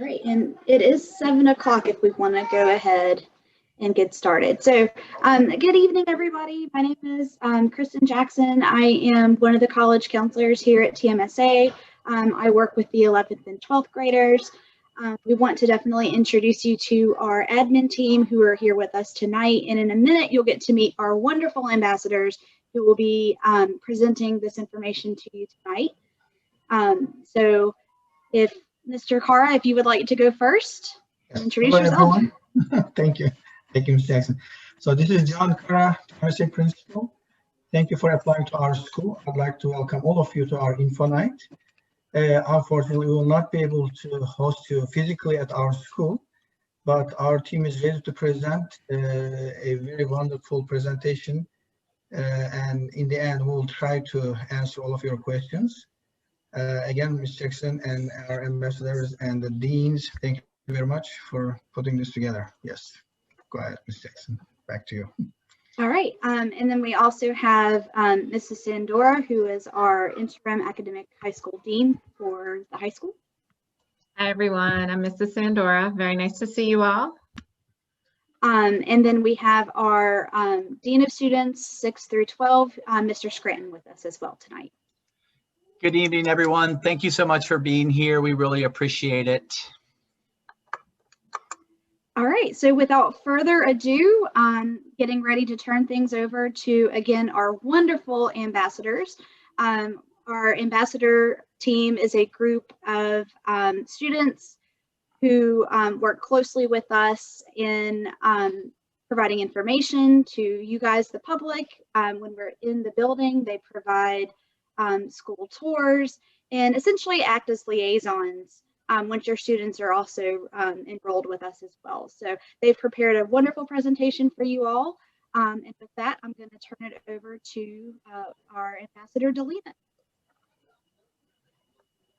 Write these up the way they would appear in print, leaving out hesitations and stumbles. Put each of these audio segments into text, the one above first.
All right, and it is 7 o'clock if we want to go ahead and get started. So good evening, everybody. My name is Kristen Jackson. I am one of the college counselors here at TMSA. I work with the 11th and 12th graders. We want to definitely introduce you to our admin team who are here with us tonight. And in a minute, you'll get to meet our wonderful ambassadors who will be presenting this information to you tonight. So if Mr. Kara, if you would like to go first, introduce yourself. Everyone. Thank you. Thank you, Ms. Jackson. So this is John Kara, TMSA principal. Thank you for applying to our school. I'd like to welcome all of you to our info night. Unfortunately, we will not be able to host you physically at our school, but our team is ready to present a very wonderful presentation. And in the end, we'll try to answer all of your questions. Again, Ms. Jackson and our ambassadors and the deans, thank you very much for putting this together. Yes, go ahead, Ms. Jackson, back to you. All right, and then we also have Mrs. Sandora, who is our interim academic high school dean for the high school. Hi, everyone. I'm Mrs. Sandora. Very nice to see you all. And then we have our dean of students, 6 through 12, Mr. Scranton with us as well tonight. Good evening, everyone. Thank you so much for being here. We really appreciate it. All right, so without further ado, getting ready to turn things over to, again, our wonderful ambassadors. Our ambassador team is a group of students who work closely with us in providing information to you guys, the public. When we're in the building, they provide school tours and essentially act as liaisons once your students are also enrolled with us as well. So they've prepared a wonderful presentation for you all. And with that, I'm going to turn it over to our ambassador, Delina.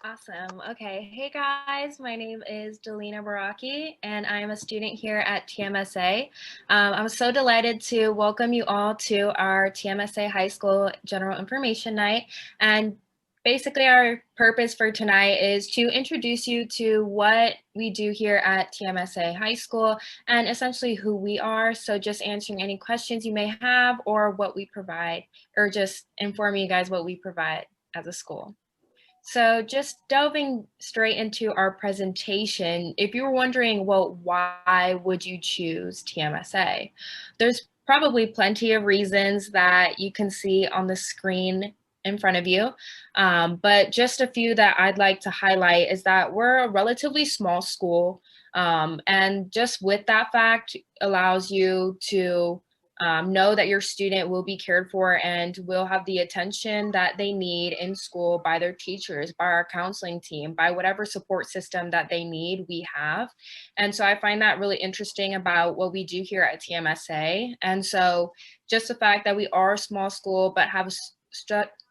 Awesome. Okay. Hey guys, my name is Delina Baraki and I am a student here at TMSA. I'm so delighted to welcome you all to our TMSA High School General Information Night. And basically our purpose for tonight is to introduce you to what we do here at TMSA High School and essentially who we are. So just answering any questions you may have or what we provide, or just informing you guys what we provide as a school. So just delving straight into our presentation, if you were wondering, well, why would you choose TMSA? There's probably plenty of reasons that you can see on the screen in front of you. But just a few that I'd like to highlight is that we're a relatively small school. And just with that fact allows you to know that your student will be cared for and will have the attention that they need in school by their teachers, by our counseling team, by whatever support system that they need, we have. And so I find that really interesting about what we do here at TMSA. And so just the fact that we are a small school but have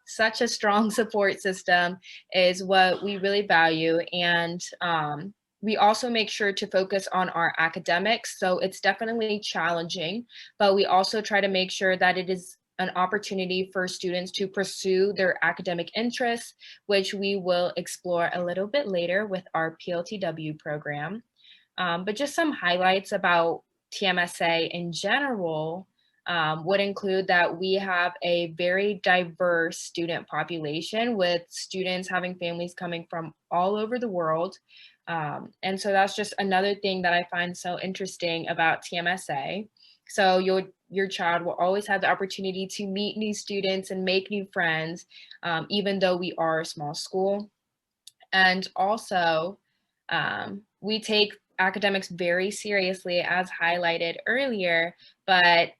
such a strong support system is what we really value. And we also make sure to focus on our academics. So it's definitely challenging, but we also try to make sure that it is an opportunity for students to pursue their academic interests, which we will explore a little bit later with our PLTW program. But just some highlights about TMSA in general would include that we have a very diverse student population with students having families coming from all over the world. And so that's just another thing that I find so interesting about TMSA. So your child will always have the opportunity to meet new students and make new friends, even though we are a small school. And also, we take academics very seriously, as highlighted earlier, but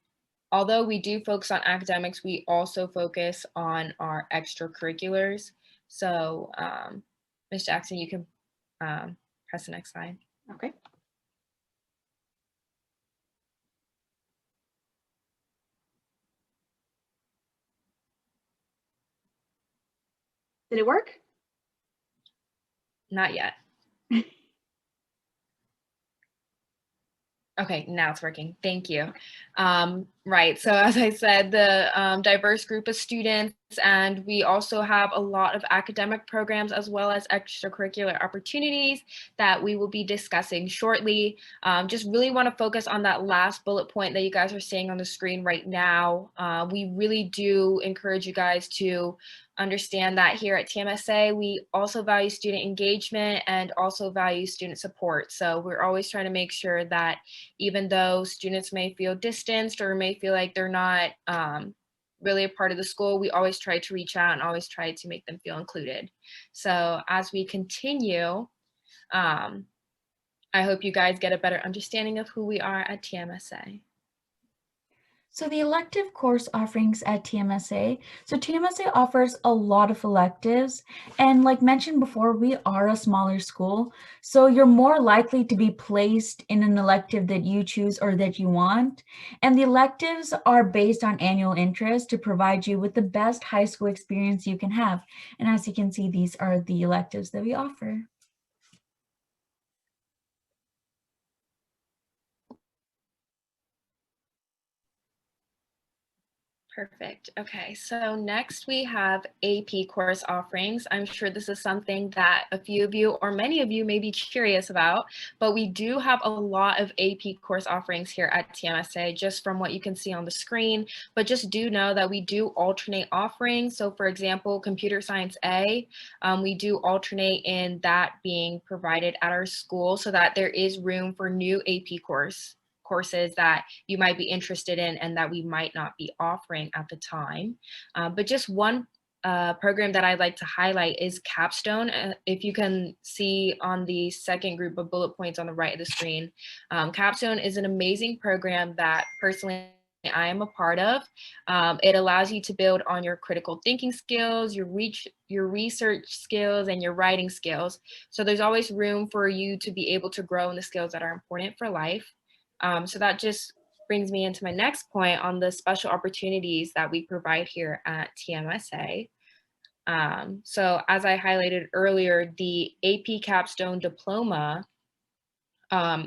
although we do focus on academics, we also focus on our extracurriculars. So Ms. Jackson, you can press the next slide. Okay. Did it work? Not yet. Okay, now it's working. Thank you. Right, so as I said, the diverse group of students, and we also have a lot of academic programs as well as extracurricular opportunities that we will be discussing shortly. Just really want to focus on that last bullet point that you guys are seeing on the screen right now. We really do encourage you guys to understand that here at TMSA, we also value student engagement and also value student support. So we're always trying to make sure that even though students may feel distanced or may feel like they're not really a part of the school, we always try to reach out and always try to make them feel included. So as we continue, I hope you guys get a better understanding of who we are at TMSA. So the elective course offerings at TMSA. So TMSA offers a lot of electives, and like mentioned before, we are a smaller school, so you're more likely to be placed in an elective that you choose or that you want. And the electives are based on annual interest to provide you with the best high school experience you can have. And as you can see, these are the electives that we offer. Perfect. Okay, so next we have AP course offerings. I'm sure this is something that a few of you or many of you may be curious about, but we do have a lot of AP course offerings here at TMSA, just from what you can see on the screen. But just do know that we do alternate offerings. So for example, Computer Science A, we do alternate in that being provided at our school so that there is room for new AP courses that you might be interested in and that we might not be offering at the time. But just one program that I'd like to highlight is Capstone. If you can see on the second group of bullet points on the right of the screen, Capstone is an amazing program that personally I am a part of. It allows you to build on your critical thinking skills, your research skills, and your writing skills. So there's always room for you to be able to grow in the skills that are important for life. So that just brings me into my next point on the special opportunities that we provide here at TMSA. So as I highlighted earlier, the AP Capstone Diploma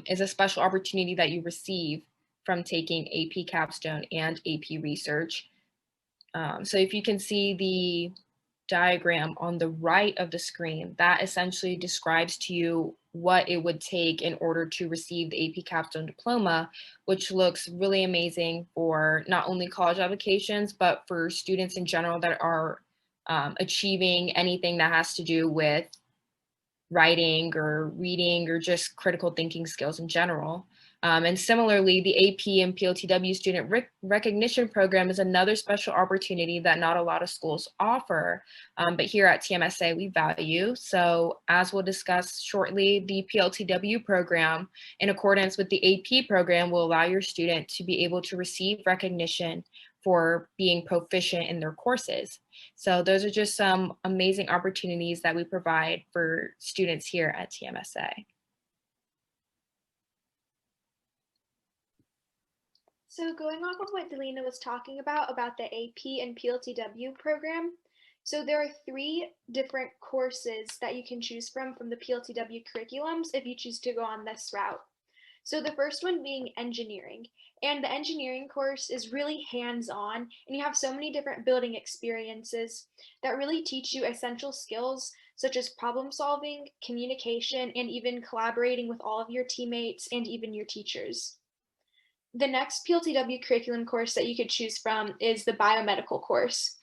is a special opportunity that you receive from taking AP Capstone and AP Research. So if you can see the diagram on the right of the screen, that essentially describes to you what it would take in order to receive the AP Capstone Diploma, which looks really amazing for not only college applications, but for students in general that are achieving anything that has to do with writing or reading or just critical thinking skills in general. And similarly, the AP and PLTW Student Recognition Program is another special opportunity that not a lot of schools offer, but here at TMSA we value. So as we'll discuss shortly, the PLTW program, in accordance with the AP program, will allow your student to be able to receive recognition for being proficient in their courses. So those are just some amazing opportunities that we provide for students here at TMSA. So going off of what Delina was talking about the AP and PLTW program, so there are 3 different courses that you can choose from the PLTW curriculums if you choose to go on this route. So the first one being engineering, and the engineering course is really hands-on, and you have so many different building experiences that really teach you essential skills such as problem solving, communication, and even collaborating with all of your teammates and even your teachers. The next PLTW curriculum course that you could choose from is the biomedical course.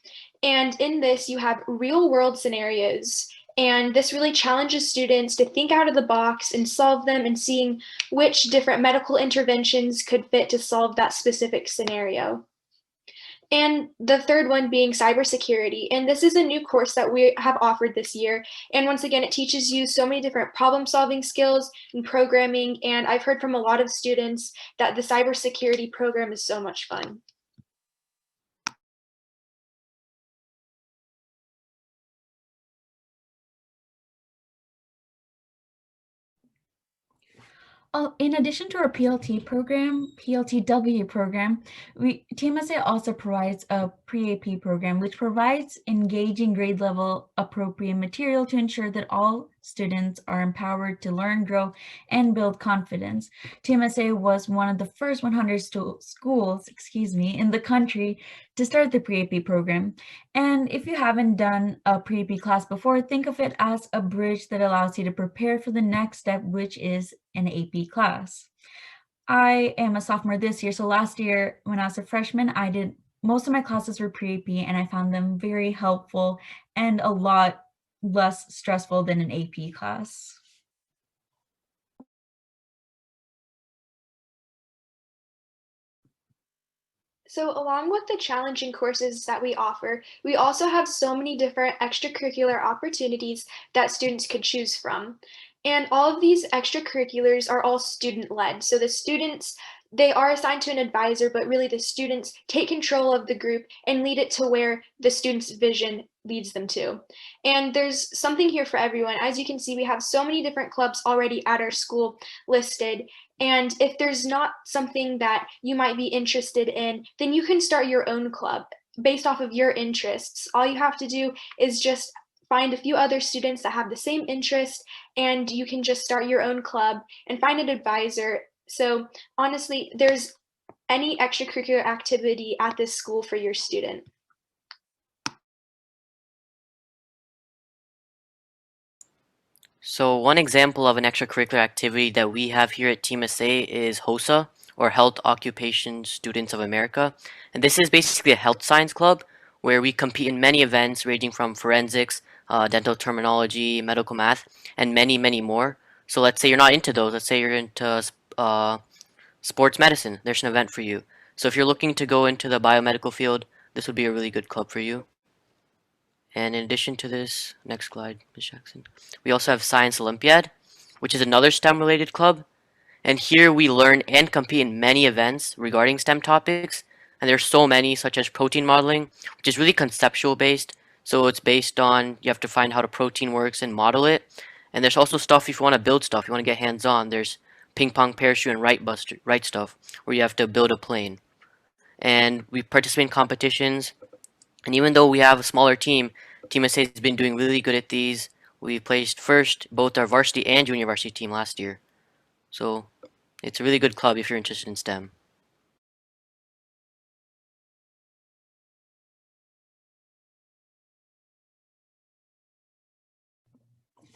And in this, you have real world scenarios. And this really challenges students to think out of the box and solve them and seeing which different medical interventions could fit to solve that specific scenario. And the third one being cybersecurity. And this is a new course that we have offered this year. And once again, it teaches you so many different problem solving skills and programming. And I've heard from a lot of students that the cybersecurity program is so much fun. In addition to our PLTW program, TMSA also provides a pre-AP program, which provides engaging grade level appropriate material to ensure that all students are empowered to learn, grow, and build confidence. TMSA was one of the first 100 schools, in the country to start the pre-AP program. And if you haven't done a pre-AP class before, think of it as a bridge that allows you to prepare for the next step, which is an AP class. I am a sophomore this year, so last year when I was a freshman, I did most of my classes were pre-AP and I found them very helpful and a lot less stressful than an AP class. So along with the challenging courses that we offer, we also have so many different extracurricular opportunities that students could choose from. And all of these extracurriculars are all student-led. So the students, they are assigned to an advisor, but really the students take control of the group and lead it to where the student's vision leads them to. And there's something here for everyone. As you can see, we have so many different clubs already at our school listed. And if there's not something that you might be interested in, then you can start your own club based off of your interests. All you have to do is just find a few other students that have the same interest, and you can just start your own club and find an advisor. So honestly, there's any extracurricular activity at this school for your student. So one example of an extracurricular activity that we have here at TMSA is HOSA, or Health Occupation Students of America. And this is basically a health science club where we compete in many events ranging from forensics, dental terminology, medical math, and many, many more. So let's say you're not into those. Let's say you're into sports medicine. There's an event for you. So if you're looking to go into the biomedical field, this would be a really good club for you. And in addition to this, next slide, Ms. Jackson, we also have Science Olympiad, which is another STEM-related club. And here we learn and compete in many events regarding STEM topics. And there's so many, such as protein modeling, which is really conceptual based. So it's based on, you have to find how the protein works and model it. And there's also stuff if you want to build stuff, you want to get hands-on. There's ping pong, parachute, and right stuff, where you have to build a plane. And we participate in competitions. And even though we have a smaller team, Team SA has been doing really good at these. We placed first both our varsity and junior varsity team last year. So it's a really good club if you're interested in STEM.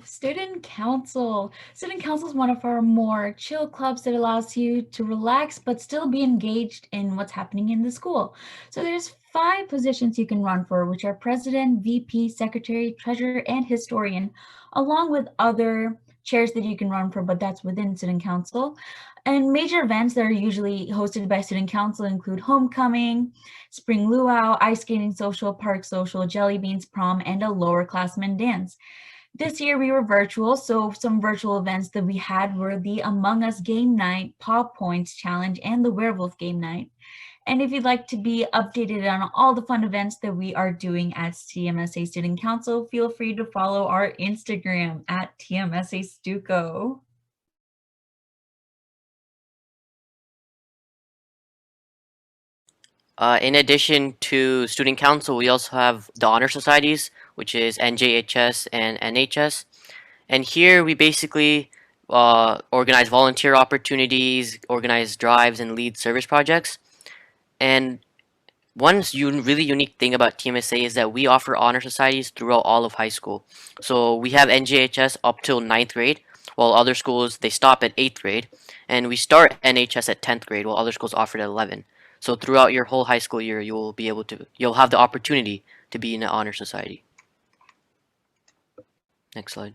Student Council. Student Council is one of our more chill clubs that allows you to relax but still be engaged in what's happening in the school. So there's 5 positions you can run for, which are president, VP, secretary, treasurer, and historian, along with other chairs that you can run for, but that's within Student Council. And major events that are usually hosted by Student Council include homecoming, spring luau, ice skating social, park social, jelly beans prom, and a lowerclassmen dance. This year we were virtual, so some virtual events that we had were the Among Us game night, Paw Points challenge, and the Werewolf game night. And if you'd like to be updated on all the fun events that we are doing at TMSA Student Council, feel free to follow our Instagram at TMSA Stuco. In addition to Student Council, we also have the Honor Societies, which is NJHS and NHS. And here we basically organize volunteer opportunities, organize drives, and lead service projects. And one really unique thing about TMSA is that we offer honor societies throughout all of high school. So we have NJHS up till 9th grade, while other schools, they stop at 8th grade. And we start NHS at 10th grade, while other schools offer it at 11. So throughout your whole high school year, you'll have the opportunity to be in an honor society. Next slide.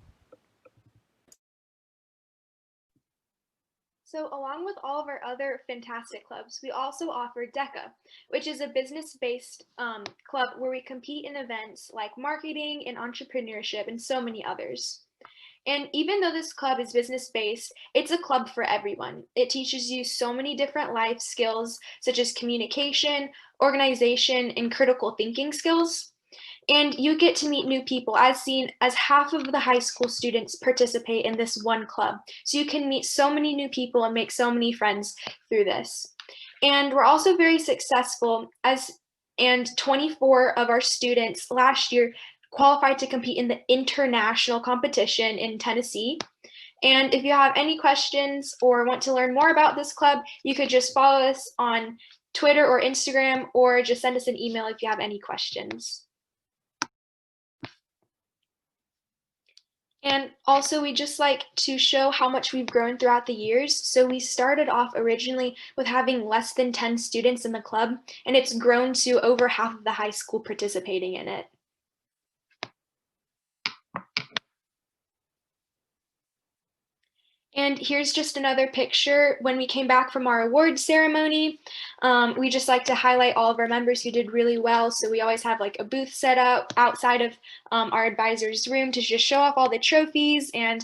So along with all of our other fantastic clubs, we also offer DECA, which is a business-based club where we compete in events like marketing and entrepreneurship and so many others. And even though this club is business-based, it's a club for everyone. It teaches you so many different life skills, such as communication, organization, and critical thinking skills. And you get to meet new people, as seen as half of the high school students participate in this one club. So you can meet so many new people and make so many friends through this. And we're also very successful, and 24 of our students last year qualified to compete in the international competition in Tennessee. And if you have any questions or want to learn more about this club, you could just follow us on Twitter or Instagram, or just send us an email if you have any questions. And also, we just like to show how much we've grown throughout the years. So we started off originally with having less than 10 students in the club, and it's grown to over half of the high school participating in it. And here's just another picture when we came back from our awards ceremony. We just like to highlight all of our members who did really well. So we always have like a booth set up outside of our advisor's room to just show off all the trophies and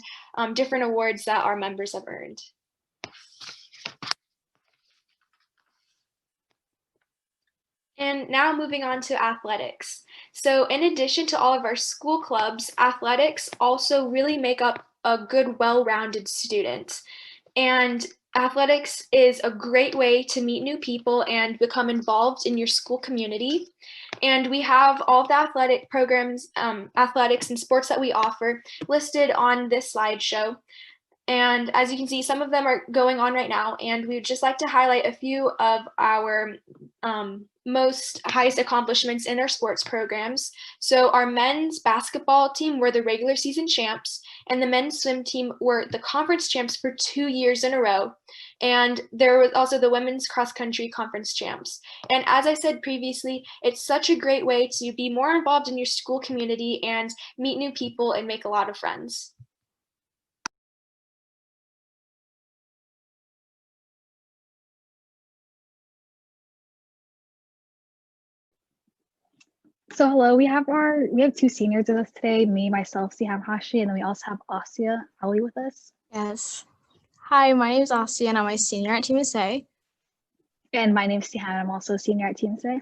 different awards that our members have earned. And now moving on to athletics. So in addition to all of our school clubs, athletics also really make up a good, well-rounded student. And athletics is a great way to meet new people and become involved in your school community. And we have all of the athletic programs, athletics and sports that we offer listed on this slideshow. And as you can see, some of them are going on right now, and we'd just like to highlight a few of our most highest accomplishments in our sports programs. So our men's basketball team were the regular season champs, and the men's swim team were the conference champs for 2 years in a row. And there was also the women's cross country conference champs. And as I said previously, it's such a great way to be more involved in your school community and meet new people and make a lot of friends. So hello, we have two seniors with us today, me, myself, Siham Hashi, and then we also have Asya Ali with us. Yes. Hi, my name is Asya and I'm a senior at TMSA. And my name is Siham, I'm also a senior at TMSA.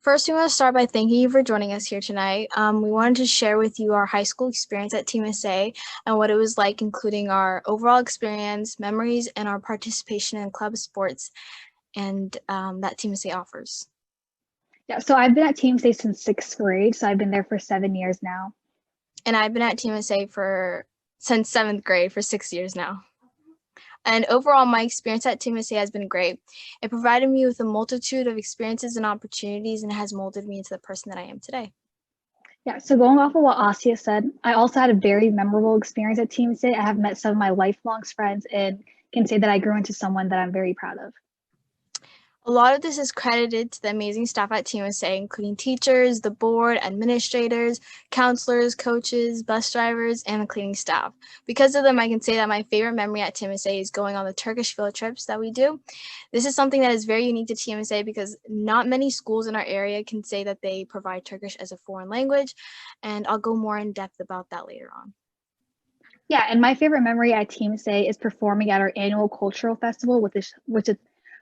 First, we want to start by thanking you for joining us here tonight. We wanted to share with you our high school experience at TMSA and what it was like, including our overall experience, memories, and our participation in club sports and that TMSA offers. Yeah, so I've been at TMSA since 6th grade, so I've been there for 7 years now. And I've been at TMSA since 7th grade for 6 years now. And overall, my experience at TMSA has been great. It provided me with a multitude of experiences and opportunities, and it has molded me into the person that I am today. Yeah, so going off of what Asya said, I also had a very memorable experience at TMSA. I have met some of my lifelong friends and can say that I grew into someone that I'm very proud of. A lot of this is credited to the amazing staff at TMSA, including teachers, the board, administrators, counselors, coaches, bus drivers, and the cleaning staff. Because of them, I can say that my favorite memory at TMSA is going on the Turkish field trips that we do. This is something that is very unique to TMSA because not many schools in our area can say that they provide Turkish as a foreign language, and I'll go more in depth about that later on. Yeah, and my favorite memory at TMSA is performing at our annual cultural festival, which is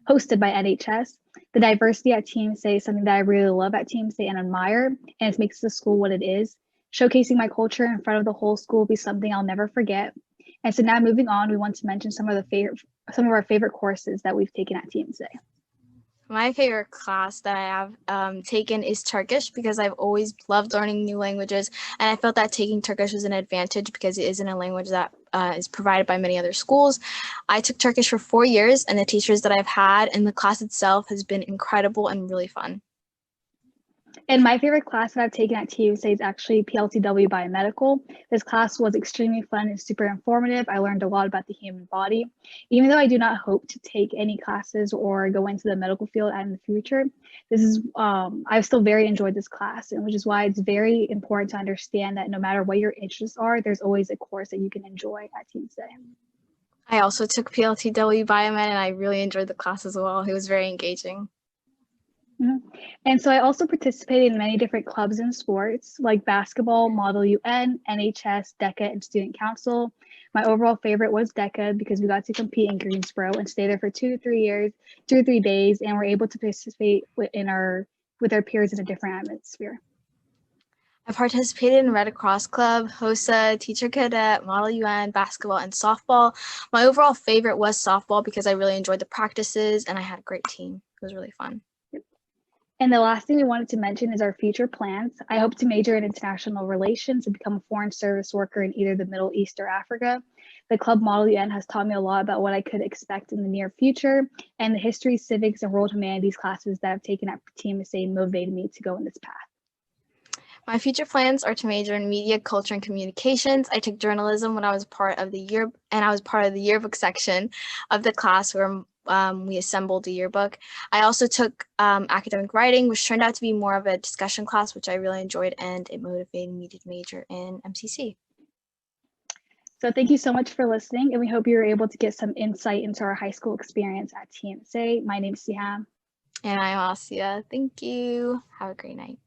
hosted by NHS. The diversity at TMSA is something that I really love at TMSA and admire, and it makes the school what it is. Showcasing my culture in front of the whole school will be something I'll never forget. And so now moving on, we want to mention some of our favorite courses that we've taken at TMSA. My favorite class that I have taken is Turkish because I've always loved learning new languages, and I felt that taking Turkish was an advantage because it isn't a language that is provided by many other schools. I took Turkish for 4 years, and the teachers that I've had and the class itself has been incredible and really fun. And my favorite class that I've taken at TMSA is actually PLTW Biomedical. This class was extremely fun and super informative. I learned a lot about the human body. Even though I do not hope to take any classes or go into the medical field in the future, I've still very enjoyed this class, and which is why it's very important to understand that no matter what your interests are, there's always a course that you can enjoy at TMSA. I also took PLTW Biomed, and I really enjoyed the class as well. It was very engaging. Mm-hmm. And so I also participated in many different clubs and sports like basketball, Model UN, NHS, DECA, and Student Council. My overall favorite was DECA because we got to compete in Greensboro and stay there for 2 to 3 days, and we're able to participate with our peers in a different atmosphere. I participated in Red Cross Club, HOSA, Teacher Cadet, Model UN, basketball, and softball. My overall favorite was softball because I really enjoyed the practices and I had a great team. It was really fun. And the last thing we wanted to mention is our future plans. I hope to major in international relations and become a foreign service worker in either the Middle East or Africa. The Club Model UN has taught me a lot about what I could expect in the near future, and the history, civics, and world humanities classes that I've taken at TMSA motivated me to go in this path. My future plans are to major in media, culture, and communications. I took journalism when I was part of the year, and I was part of the yearbook section of the class where we assembled the yearbook. I also took academic writing, which turned out to be more of a discussion class, which I really enjoyed, and it motivated me to major in MCC. So thank you so much for listening, and we hope you were able to get some insight into our high school experience at TMSA. My name is Siham. And I'm Asia. Thank you. Have a great night.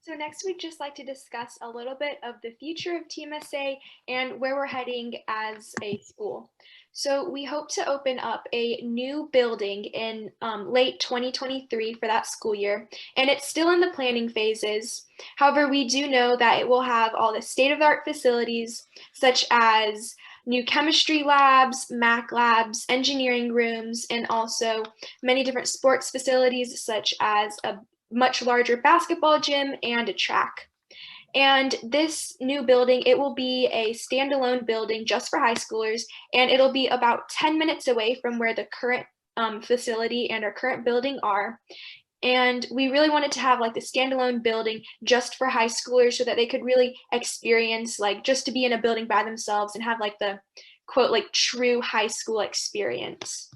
So next, we'd just like to discuss a little bit of the future of TMSA and where we're heading as a school. So we hope to open up a new building in late 2023 for that school year, and it's still in the planning phases. However, we do know that it will have all the state-of-the-art facilities, such as new chemistry labs, math labs, engineering rooms, and also many different sports facilities, such as a much larger basketball gym and a track. And this new building, it will be a standalone building just for high schoolers, and it'll be about 10 minutes away from where the current facility and our current building are. And we really wanted to have like the standalone building just for high schoolers so that they could really experience like just to be in a building by themselves and have like the quote like true high school experience.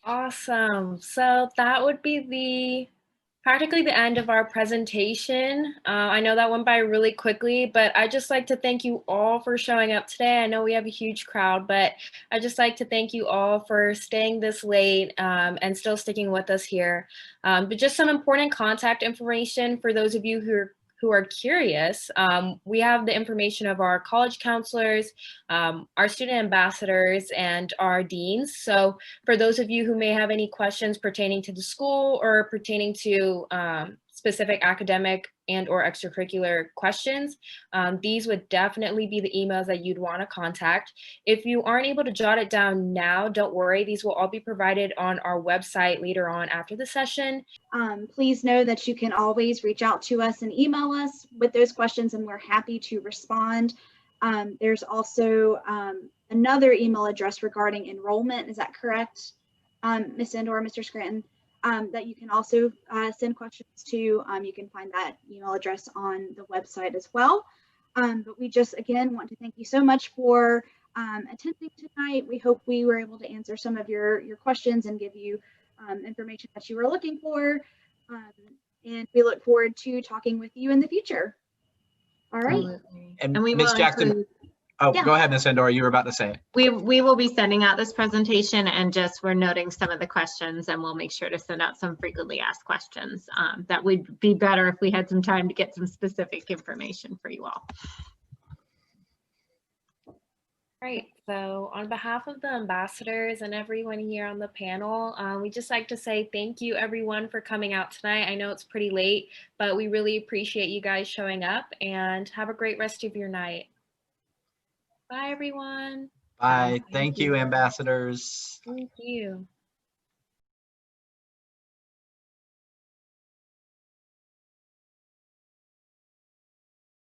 Awesome. So that would be practically the end of our presentation. I know that went by really quickly, but I'd just like to thank you all for showing up today. I know we have a huge crowd, but I'd just like to thank you all for staying this late and still sticking with us here. But just some important contact information for those of you who are curious. We have the information of our college counselors, our student ambassadors, and our deans. So for those of you who may have any questions pertaining to the school or pertaining to specific academic and or extracurricular questions, these would definitely be the emails that you'd want to contact. If you aren't able to jot it down now, don't worry. These will all be provided on our website later on after the session. Please know that you can always reach out to us and email us with those questions, and we're happy to respond. There's also another email address regarding enrollment. Is that correct, Ms. Sandor, Mr. Scranton? That you can also send questions to. You can find that email address on the website as well. But we just, again, want to thank you so much for attending tonight. We hope we were able to answer some of your questions and give you information that you were looking for. And we look forward to talking with you in the future. All right. Absolutely. And we Ms. will Jackson, include, Go ahead, Ms. Sandor, you were about to say. we will be sending out this presentation, and just we're noting some of the questions, and we'll make sure to send out some frequently asked questions. That would be better if we had some time to get some specific information for you all. Right, so on behalf of the ambassadors and everyone here on the panel, we'd just like to say thank you everyone for coming out tonight. I know it's pretty late, but we really appreciate you guys showing up, and have a great rest of your night. Bye everyone. Bye. Thank you, ambassadors. Thank you.